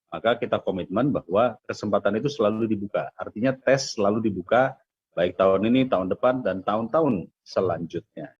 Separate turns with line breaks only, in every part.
maka kita komitmen bahwa kesempatan itu selalu dibuka. Artinya tes selalu dibuka, baik tahun ini, tahun depan, dan tahun-tahun selanjutnya.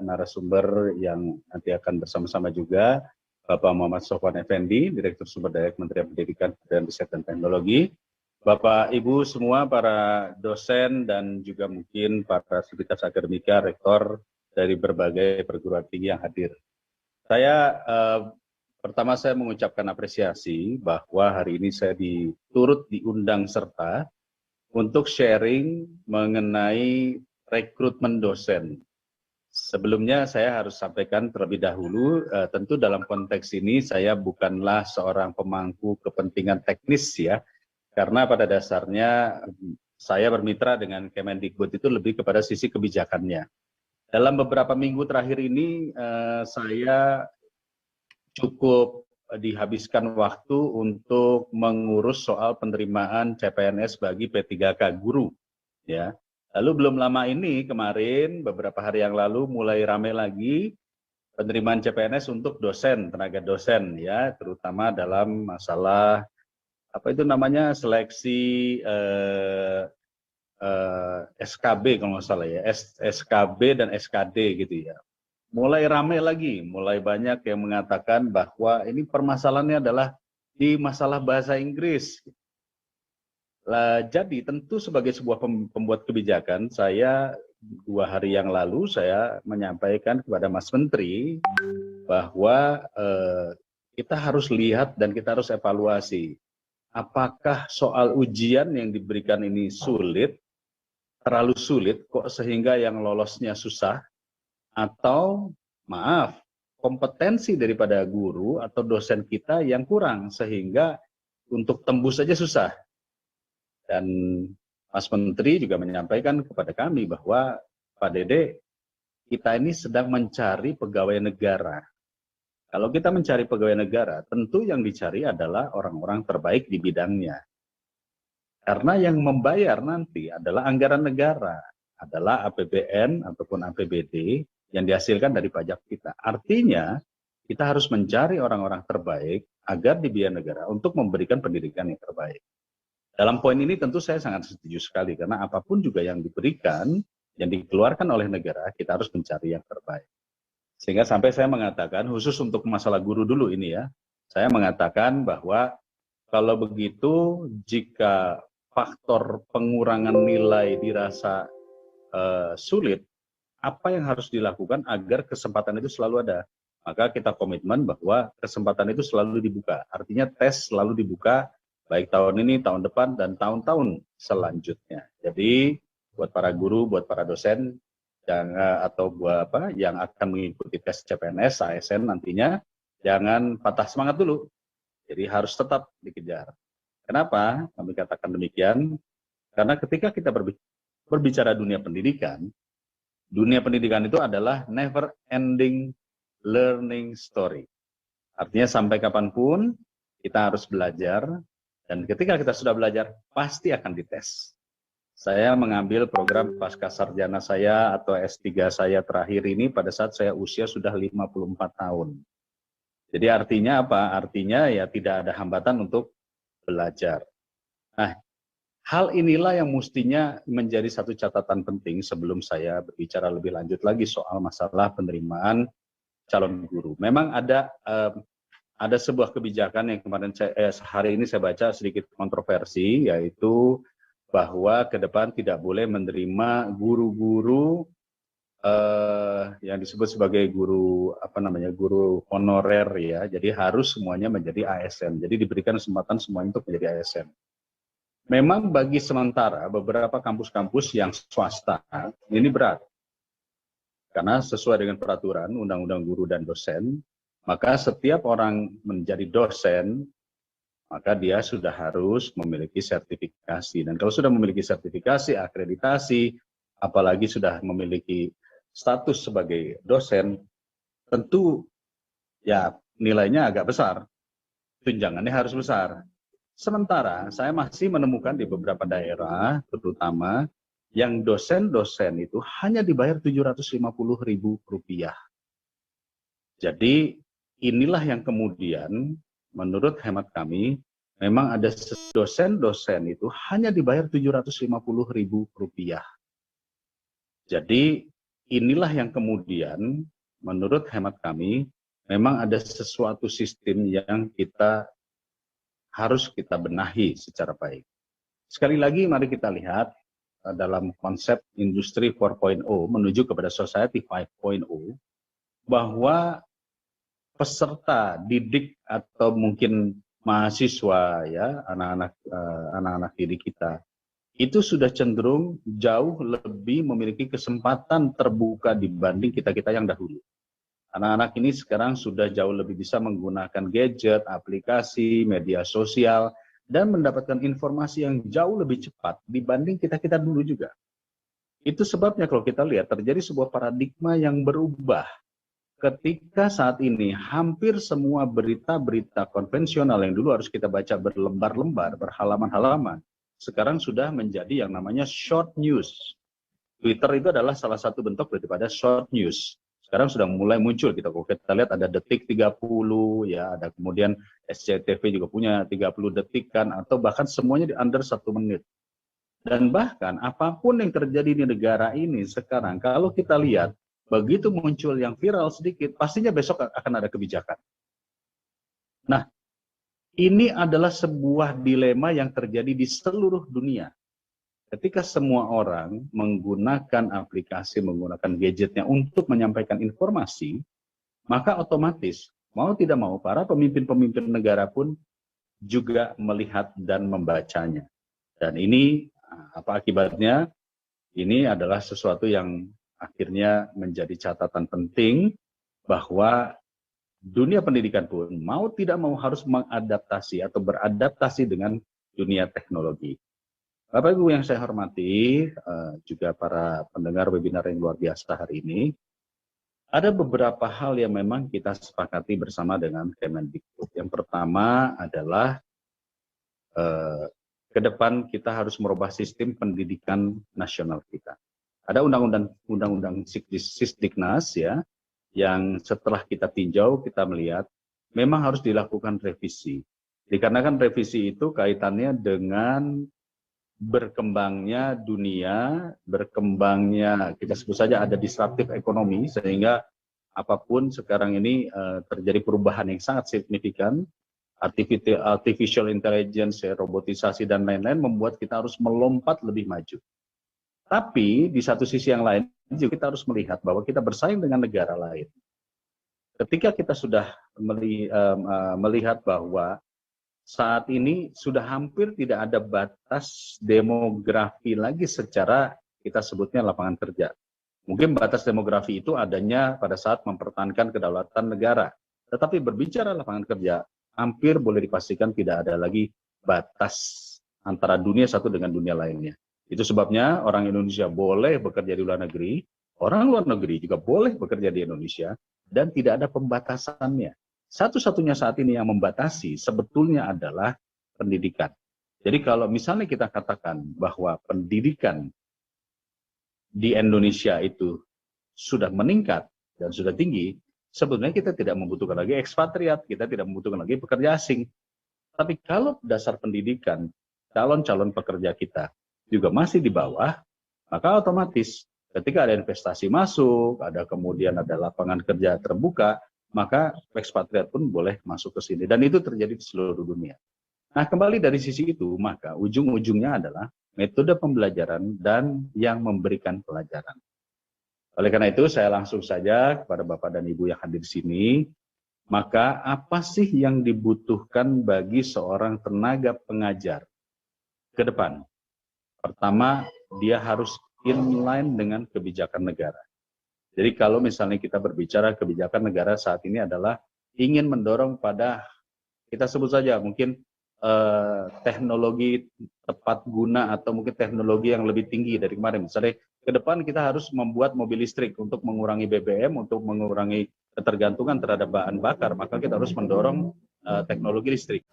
Narasumber yang nanti akan bersama-sama juga, Bapak Muhammad Sofwan Effendi, Direktur Sumber Daya Kementerian Pendidikan, Kebudayaan, Riset, dan Teknologi. Bapak, Ibu semua, para dosen, dan juga mungkin para sivitas akademika, rektor dari berbagai perguruan tinggi yang hadir. Pertama saya mengucapkan apresiasi bahwa hari ini saya turut diundang serta untuk sharing mengenai rekrutmen dosen. Sebelumnya saya harus sampaikan terlebih dahulu, tentu dalam konteks ini saya bukanlah seorang pemangku kepentingan teknis ya, karena pada dasarnya saya bermitra dengan Kemendikbud itu lebih kepada sisi kebijakannya. Dalam beberapa minggu terakhir ini saya cukup dihabiskan waktu untuk mengurus soal penerimaan CPNS bagi P3K guru ya. Lalu belum lama ini kemarin beberapa hari yang lalu mulai ramai lagi penerimaan CPNS untuk dosen, tenaga dosen ya, terutama dalam masalah apa itu namanya seleksi SKB kalau nggak salah ya, SKB dan SKD gitu ya. Mulai ramai lagi, mulai banyak yang mengatakan bahwa ini permasalahannya adalah di masalah bahasa Inggris. Jadi tentu sebagai sebuah pembuat kebijakan, saya 2 hari yang lalu saya menyampaikan kepada Mas Menteri bahwa kita harus lihat dan kita harus evaluasi. Apakah soal ujian yang diberikan ini sulit, terlalu sulit kok sehingga yang lolosnya susah, atau maaf, kompetensi daripada guru atau dosen kita yang kurang sehingga untuk tembus saja susah. Dan Mas Menteri juga menyampaikan kepada kami bahwa Pak Dede, kita ini sedang mencari pegawai negara. Kalau kita mencari pegawai negara, tentu yang dicari adalah orang-orang terbaik di bidangnya. Karena yang membayar nanti adalah anggaran negara, adalah APBN ataupun APBD yang dihasilkan dari pajak kita. Artinya, kita harus mencari orang-orang terbaik agar dibiayai negara untuk memberikan pendidikan yang terbaik. Dalam poin ini tentu saya sangat setuju sekali, karena apapun juga yang diberikan, yang dikeluarkan oleh negara, kita harus mencari yang terbaik. Sehingga sampai saya mengatakan, khusus untuk masalah guru dulu ini ya, saya mengatakan bahwa kalau begitu, jika faktor pengurangan nilai dirasa sulit, apa yang harus dilakukan agar kesempatan itu selalu ada? Maka kita komitmen bahwa kesempatan itu selalu dibuka. Artinya tes selalu dibuka, baik tahun ini, tahun depan, dan tahun-tahun selanjutnya. Jadi buat para guru, buat para dosen, atau buat yang akan mengikuti tes CPNS, ASN nantinya, jangan patah semangat dulu. Jadi harus tetap dikejar. Kenapa kami katakan demikian? Karena ketika kita berbicara dunia pendidikan itu adalah never ending learning story. Artinya sampai kapanpun kita harus belajar, dan ketika kita sudah belajar pasti akan dites. Saya mengambil program pasca sarjana saya atau S3 saya terakhir ini pada saat saya usia sudah 54 tahun. Jadi artinya apa? Artinya ya tidak ada hambatan untuk belajar. Nah, hal inilah yang mestinya menjadi satu catatan penting sebelum saya berbicara lebih lanjut lagi soal masalah penerimaan calon guru. Memang ada sebuah kebijakan yang kemarin hari ini saya baca sedikit kontroversi, yaitu bahwa ke depan tidak boleh menerima guru-guru yang disebut sebagai guru guru honorer ya. Jadi harus semuanya menjadi ASN. Jadi diberikan kesempatan semuanya untuk menjadi ASN. Memang bagi sementara beberapa kampus-kampus yang swasta ini berat. Karena sesuai dengan peraturan Undang-Undang Guru dan Dosen, maka setiap orang menjadi dosen, maka dia sudah harus memiliki sertifikasi. Dan kalau sudah memiliki sertifikasi, akreditasi, apalagi sudah memiliki status sebagai dosen, tentu ya nilainya agak besar, tunjangannya harus besar. Sementara saya masih menemukan di beberapa daerah, terutama yang dosen-dosen itu hanya dibayar Rp750.000. Jadi inilah yang kemudian menurut hemat kami memang ada dosen-dosen itu hanya dibayar Rp750.000. Jadi inilah yang kemudian menurut hemat kami memang ada sesuatu sistem yang harus kita benahi secara baik. Sekali lagi mari kita lihat dalam konsep industri 4.0 menuju kepada society 5.0 bahwa peserta didik atau mungkin mahasiswa ya anak-anak didik kita itu sudah cenderung jauh lebih memiliki kesempatan terbuka dibanding kita-kita yang dahulu. Anak-anak ini sekarang sudah jauh lebih bisa menggunakan gadget, aplikasi, media sosial, dan mendapatkan informasi yang jauh lebih cepat dibanding kita-kita dulu juga. Itu sebabnya kalau kita lihat terjadi sebuah paradigma yang berubah. Ketika saat ini hampir semua berita-berita konvensional yang dulu harus kita baca berlembar-lembar, berhalaman-halaman, sekarang sudah menjadi yang namanya short news. Twitter itu adalah salah satu bentuk daripada short news. Sekarang sudah mulai muncul, kalau kita lihat ada Detik 30, ya ada kemudian SCTV juga punya 30 detik kan, atau bahkan semuanya di under 1 menit. Dan bahkan apapun yang terjadi di negara ini sekarang, kalau kita lihat, begitu muncul yang viral sedikit, pastinya besok akan ada kebijakan. Nah, ini adalah sebuah dilema yang terjadi di seluruh dunia. Ketika semua orang menggunakan aplikasi, menggunakan gadgetnya untuk menyampaikan informasi, maka otomatis, mau tidak mau, para pemimpin-pemimpin negara pun juga melihat dan membacanya. Dan ini, apa akibatnya? Ini adalah sesuatu yang akhirnya menjadi catatan penting bahwa dunia pendidikan pun mau tidak mau harus mengadaptasi atau beradaptasi dengan dunia teknologi. Bapak Ibu yang saya hormati, juga para pendengar webinar yang luar biasa hari ini, ada beberapa hal yang memang kita sepakati bersama dengan Kemendikbud. Yang pertama adalah ke depan kita harus merubah sistem pendidikan nasional kita. Ada undang-undang Sisdiknas ya, yang setelah kita tinjau, kita melihat memang harus dilakukan revisi. Dikarenakan revisi itu kaitannya dengan berkembangnya dunia, berkembangnya kita sebut saja ada disruptif ekonomi, sehingga apapun sekarang ini terjadi perubahan yang sangat signifikan, artificial intelligence, robotisasi dan lain-lain membuat kita harus melompat lebih maju. Tapi di satu sisi yang lain juga kita harus melihat bahwa kita bersaing dengan negara lain. Ketika kita sudah melihat bahwa saat ini sudah hampir tidak ada batas demografi lagi secara kita sebutnya lapangan kerja. Mungkin batas demografi itu adanya pada saat mempertahankan kedaulatan negara. Tetapi berbicara lapangan kerja, hampir boleh dipastikan tidak ada lagi batas antara dunia satu dengan dunia lainnya. Itu sebabnya orang Indonesia boleh bekerja di luar negeri, orang luar negeri juga boleh bekerja di Indonesia, dan tidak ada pembatasannya. Satu-satunya saat ini yang membatasi sebetulnya adalah pendidikan. Jadi kalau misalnya kita katakan bahwa pendidikan di Indonesia itu sudah meningkat dan sudah tinggi, sebetulnya kita tidak membutuhkan lagi ekspatriat, kita tidak membutuhkan lagi pekerja asing. Tapi kalau dasar pendidikan, calon-calon pekerja kita juga masih di bawah, maka otomatis ketika ada investasi masuk, kemudian ada lapangan kerja terbuka, maka ekspatriat pun boleh masuk ke sini. Dan itu terjadi di seluruh dunia. Nah, kembali dari sisi itu, maka ujung-ujungnya adalah metode pembelajaran dan yang memberikan pelajaran. Oleh karena itu, saya langsung saja kepada Bapak dan Ibu yang hadir di sini, maka apa sih yang dibutuhkan bagi seorang tenaga pengajar ke depan? Pertama, dia harus inline dengan kebijakan negara. Jadi kalau misalnya kita berbicara kebijakan negara saat ini adalah ingin mendorong pada, kita sebut saja mungkin teknologi tepat guna atau mungkin teknologi yang lebih tinggi dari kemarin. Misalnya ke depan kita harus membuat mobil listrik untuk mengurangi BBM, untuk mengurangi ketergantungan terhadap bahan bakar, maka kita harus mendorong teknologi listrik.